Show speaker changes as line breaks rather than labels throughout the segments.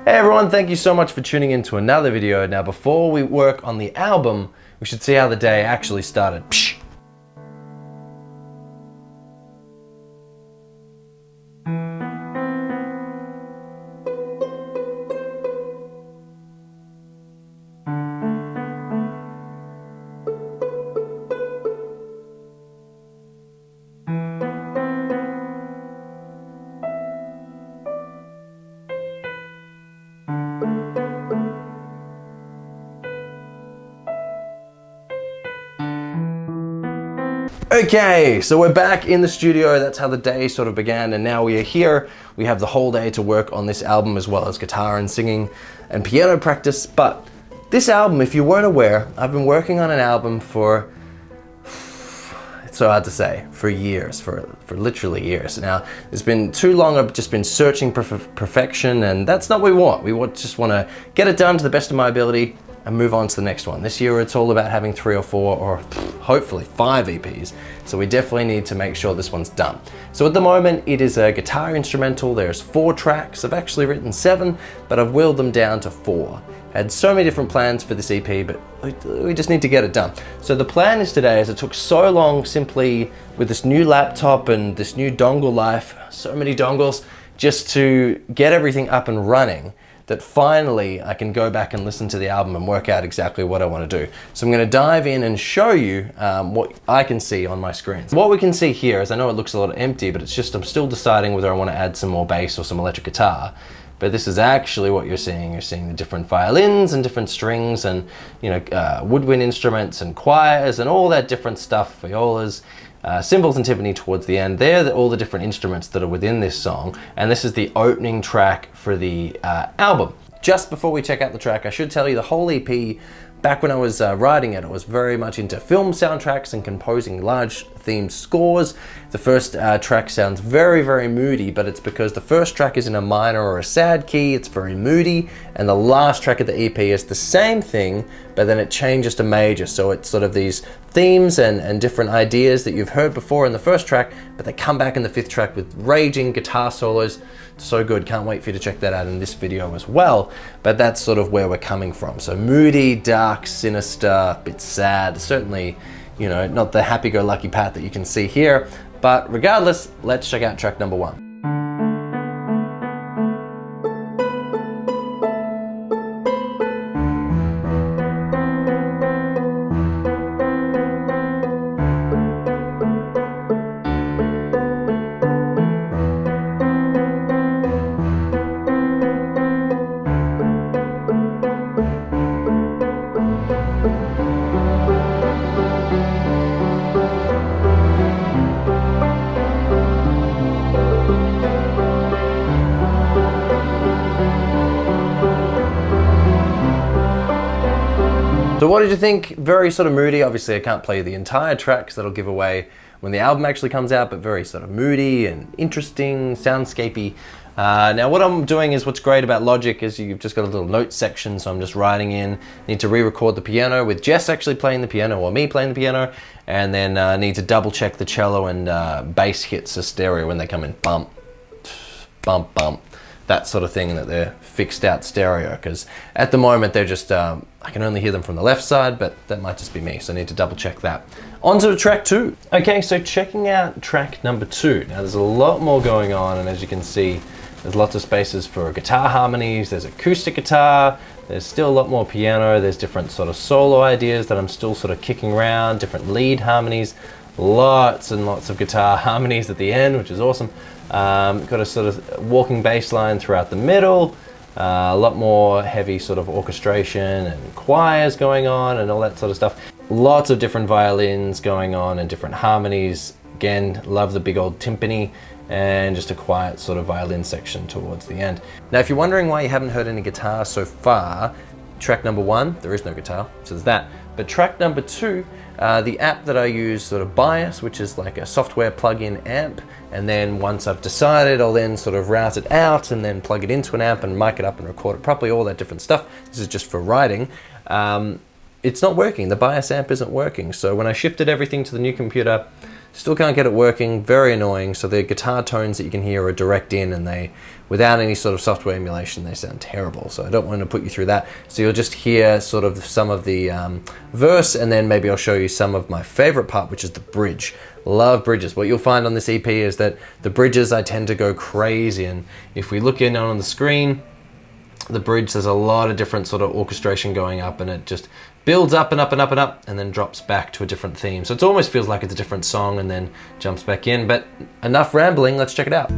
Hey everyone, thank you so much for tuning in to another video. Now before we work on the album, we should see how the day actually started. Psh. Okay, so we're back in the studio. That's how the day sort of began, and now we are here. We have the whole day to work on this album, as well as guitar and singing and piano practice. But this album, if you weren't aware, I've been working on an album for, it's so hard to say, for years, for literally years. Now, it's been too long. I've just been searching for perfection, and that's not what we want. We just want to get it done to the best of my ability and move on to the next one. This year it's all about having 3 or 4 or hopefully 5 EPs. So we definitely need to make sure this one's done. So at the moment it is a guitar instrumental. There's 4 tracks. I've actually written 7, but I've whittled them down to 4. I had so many different plans for this EP, but we just need to get it done. So the plan is today, as it took so long simply with this new laptop and this new dongle life, so many dongles, just to get everything up and running, that finally I can go back and listen to the album and work out exactly what I want to do. So I'm going to dive in and show you what I can see on my screen. So what we can see here is, I know it looks a little empty, but it's just I'm still deciding whether I want to add some more bass or some electric guitar. But this is actually what you're seeing. You're seeing the different violins and different strings and woodwind instruments and choirs and all that different stuff, violas, cymbals and timpani towards the end. They're all the different instruments that are within this song, and this is the opening track for the album. Just before we check out the track, I should tell you the whole EP, back when I was writing it, I was very much into film soundtracks and composing large themed scores. The first track sounds very, very moody, but it's because the first track is in a minor or a sad key. It's very moody, and the last track of the EP is the same thing, but then it changes to major. So it's sort of these themes and different ideas that you've heard before in the first track, but they come back in the 5th track with raging guitar solos. So good, can't wait for you to check that out in this video as well. But that's sort of where we're coming from. So moody, dark, sinister, a bit sad, certainly, not the happy-go-lucky Pat that you can see here. But regardless, let's check out track number 1. So what did you think? Very sort of moody. Obviously I can't play the entire track because that'll give away when the album actually comes out, but very sort of moody and interesting, soundscapey. Now what I'm doing is, what's great about Logic is you've just got a little note section, so I'm just writing in, need to re-record the piano with Jess actually playing the piano or me playing the piano, and then need to double check the cello and bass hits a stereo when they come in. Bump, bump, bump. That sort of thing, that they're fixed out stereo, because at the moment they're just, I can only hear them from the left side, but that might just be me, so I need to double check that. On to track 2. Okay, so checking out track number 2. Now there's a lot more going on, and as you can see, there's lots of spaces for guitar harmonies, there's acoustic guitar, there's still a lot more piano, there's different sort of solo ideas that I'm still sort of kicking around, different lead harmonies, lots and lots of guitar harmonies at the end, which is awesome. Got a sort of walking bass line throughout the middle, a lot more heavy sort of orchestration and choirs going on and all that sort of stuff. Lots of different violins going on and different harmonies. Again, love the big old timpani, and just a quiet sort of violin section towards the end. Now if you're wondering why you haven't heard any guitar so far, track number 1, there is no guitar, so there's that. But track number 2, the app that I use, sort of Bias, which is like a software plug-in amp, and then once I've decided, I'll then sort of route it out and then plug it into an amp and mic it up and record it properly, all that different stuff. This is just for writing. it's not working. The bias amp isn't working. So when I shifted everything to the new computer, still can't get it working. Very annoying. So the guitar tones that you can hear are direct in, and they, without any sort of software emulation, they sound terrible. So I don't want to put you through that. So you'll just hear sort of some of the verse, and then maybe I'll show you some of my favorite part, which is the bridge. Love bridges. What you'll find on this EP is that the bridges, I tend to go crazy. And if we look in on the screen, the bridge, there's a lot of different sort of orchestration going up, and it just builds up and up and up and up, and then drops back to a different theme. So it almost feels like it's a different song and then jumps back in. But enough rambling, let's check it out.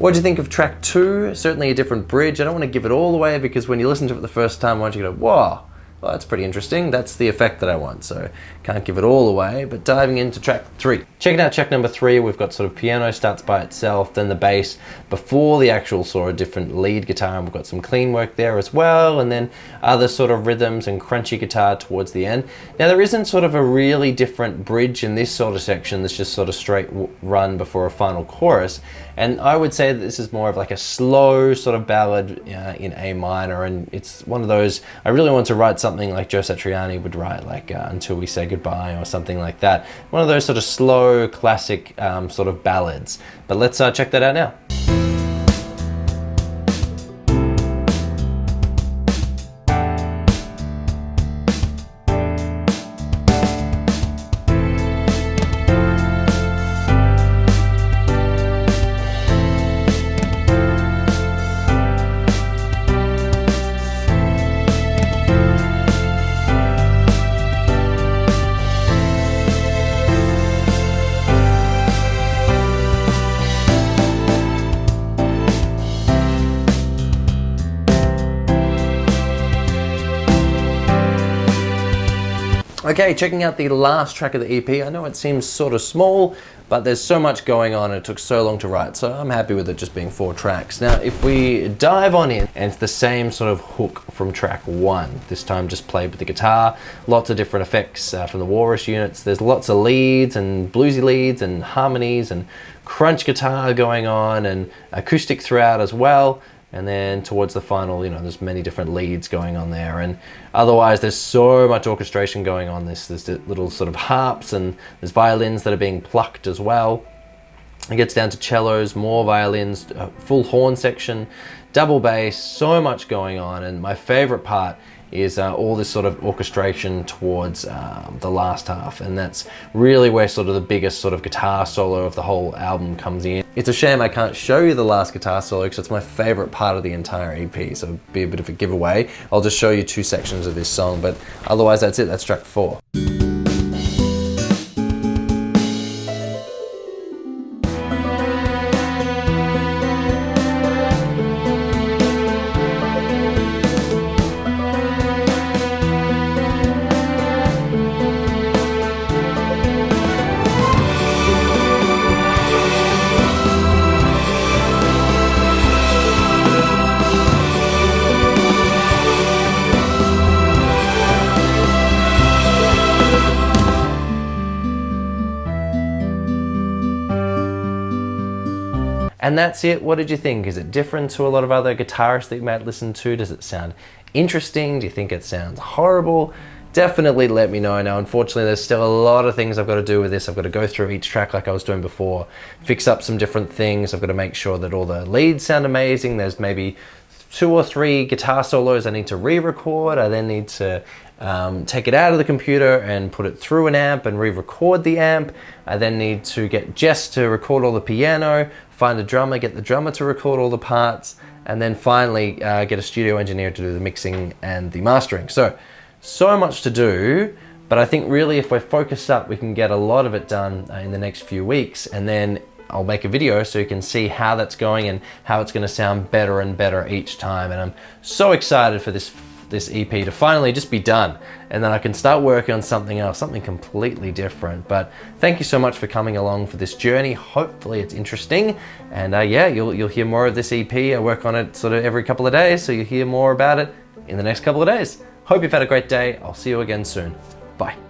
What do you think of track 2? Certainly a different bridge. I don't want to give it all away, because when you listen to it the first time, why don't you go, whoa, well, that's pretty interesting. That's the effect that I want. So can't give it all away, but diving into track 3. Checking out track number 3, we've got sort of piano starts by itself, then the bass before the actual sort of different lead guitar, and we've got some clean work there as well, and then other sort of rhythms and crunchy guitar towards the end. Now there isn't sort of a really different bridge in this sort of section that's just sort of straight run before a final chorus, and I would say that this is more of like a slow sort of ballad in A minor, and it's one of those, I really want to write something like Joe Satriani would write, like Until We Say Goodbye or something like that. One of those sort of slow classic sort of ballads. But let's check that out now. Okay, checking out the last track of the EP. I know it seems sort of small, but there's so much going on and it took so long to write, so I'm happy with it just being 4 tracks. Now, if we dive on in, and it's the same sort of hook from track 1, this time just played with the guitar, lots of different effects from the Walrus units. There's lots of leads and bluesy leads and harmonies and crunch guitar going on, and acoustic throughout as well. And then towards the final, you know, there's many different leads going on there, and otherwise there's so much orchestration going on. There's little sort of harps, and there's violins that are being plucked as well. It gets down to cellos, more violins, full horn section, double bass, so much going on. And my favorite part is all this sort of orchestration towards the last half, and that's really where sort of the biggest sort of guitar solo of the whole album comes in. It's a shame I can't show you the last guitar solo because it's my favorite part of the entire EP, so it'd be a bit of a giveaway. I'll just show you 2 sections of this song, but otherwise that's it, that's track 4. And that's it. What did you think? Is it different to a lot of other guitarists that you might listen to? Does it sound interesting? Do you think it sounds horrible? Definitely let me know. Now, unfortunately, there's still a lot of things I've got to do with this. I've got to go through each track like I was doing before, fix up some different things. I've got to make sure that all the leads sound amazing. There's maybe 2 or 3 guitar solos I need to re-record. I then need to take it out of the computer and put it through an amp and re-record the amp. I then need to get Jess to record all the piano, find a drummer, get the drummer to record all the parts, and then finally get a studio engineer to do the mixing and the mastering. So much to do, But I think really if we're focused up, we can get a lot of it done in the next few weeks, and then I'll make a video so you can see how that's going and how it's gonna sound better and better each time. And I'm so excited for this EP to finally just be done, and then I can start working on something else, something completely different. But thank you so much for coming along for this journey. Hopefully it's interesting, and yeah, you'll hear more of this EP. I work on it sort of every couple of days, so you'll hear more about it in the next couple of days. Hope you've had a great day. I'll see you again soon. Bye.